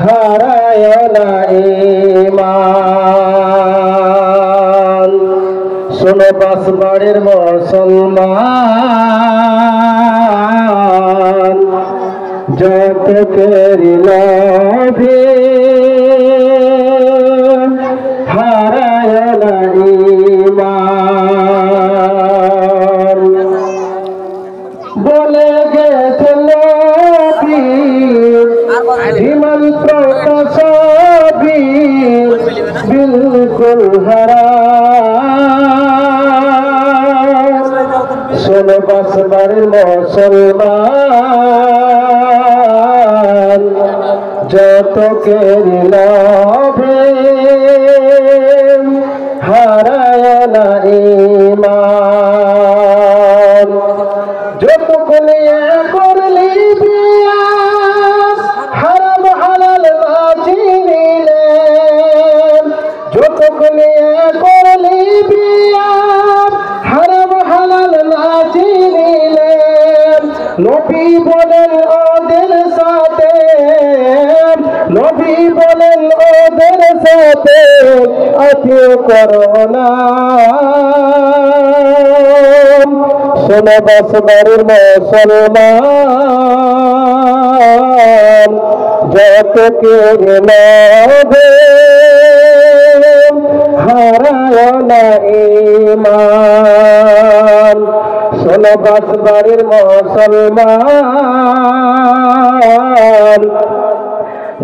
হারায় না ঈমান। শোনো পাঁচবারের মুসলমান, যত করি লোভে হারায় না ঈমান। বলে গেছে নবী হিমন্ত ছবি বিলকুল হারাম। শোনো পাঁচবারের মুসলমান, যত কেরি লোভে হারায় না ঈমান। যত কলিয়া করলি বিয়া হারাম হালাল না চিনিলে, যত কলিয়া করলি বিয়া হারাম হালাল না চিনিলে, নবী বলেন ওদের সাথে, নবী বলেন ওদের সাথে আত্মীয় করো না। শোনো পাঁচবারের মুসলমান, যত কেরি লোভে হারায় না ঈমান। শোনো পাঁচবারের মুসলমান,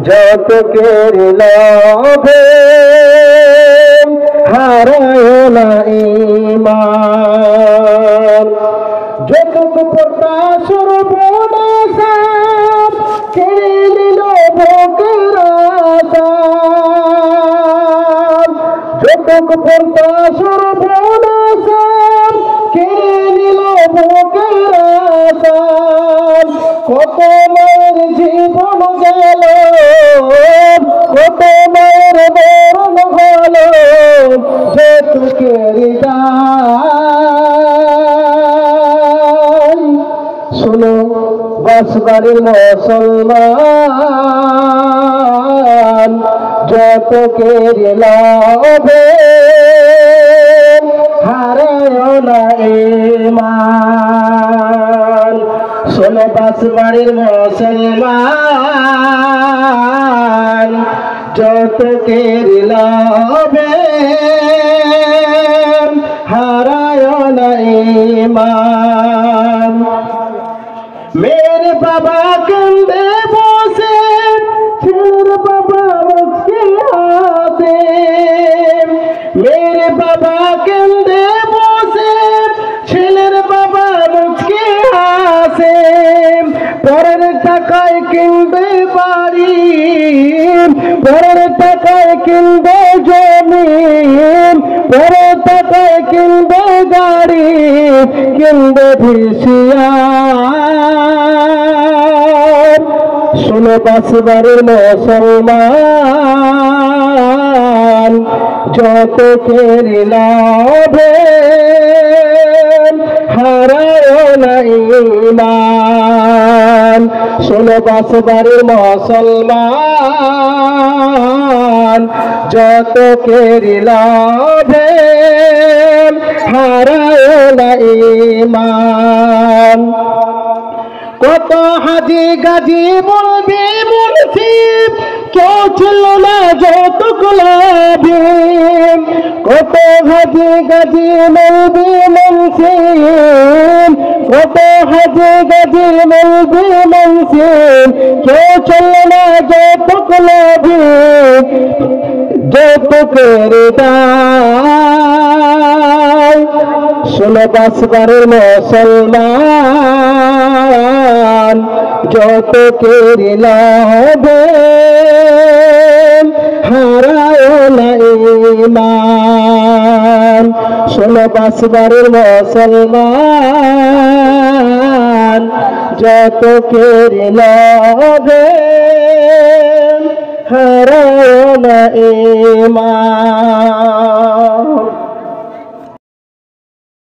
যত কেরি লোভে হারায় না ঈমান। যতটুকু প্রত্যাশার বনসা কেড়ে নিল ভোগের আশা, যতটুকু প্রত্যাশার বনসা কেড়ে নিল ভোগের আশা। কত মায়ের জীবন গেল, কত মায়ের মরণ হল, যেটুকু হৃদয়। শোনো পাঁচবারের মুসলমান, যত কেরি লোভে হারায় না ঈমান। শোনো পাঁচবারের মুসলমান, যত কেরি লোভে হারায় না ঈমান। মেরে বাবা কান্দে বসে, ছেলের বাবা মুচকে হাসে। মেরে বাবা কান্দে বসে, ছেলের বাবা মুচকে হাসে। পরের টাকায় কিনবে বাড়ি, পরের টাকায় কিনবে জমি, পরের টাকায় কিনবে গাড়ি, কিনবে ভিসিয়ার। শোনো পাঁচবারের মুসলমান, যত কেরি লোভে হারায় না ঈমান। শোনো পাঁচবারের মুসলমান, যত কেরি লোভে হারায় না ঈমান। কত হাজি গাজি বলবি মুনসিব, কেউ ছিল না যৌতুক লাভে। কত হাজি গাজি বলবি মুনসিব, কত হাজি গাজি বলবি মুনসিব, কেউ ছিল না যৌতুক লাভে। যৌতুকের দায়। শোনো পাঁচবারের মুসলমান, যত কেরি লোভে হারায় না ঈমান। শোনো পাঁচবারের মুসলমান, যত কেরি লোভে হারায় না ঈমান।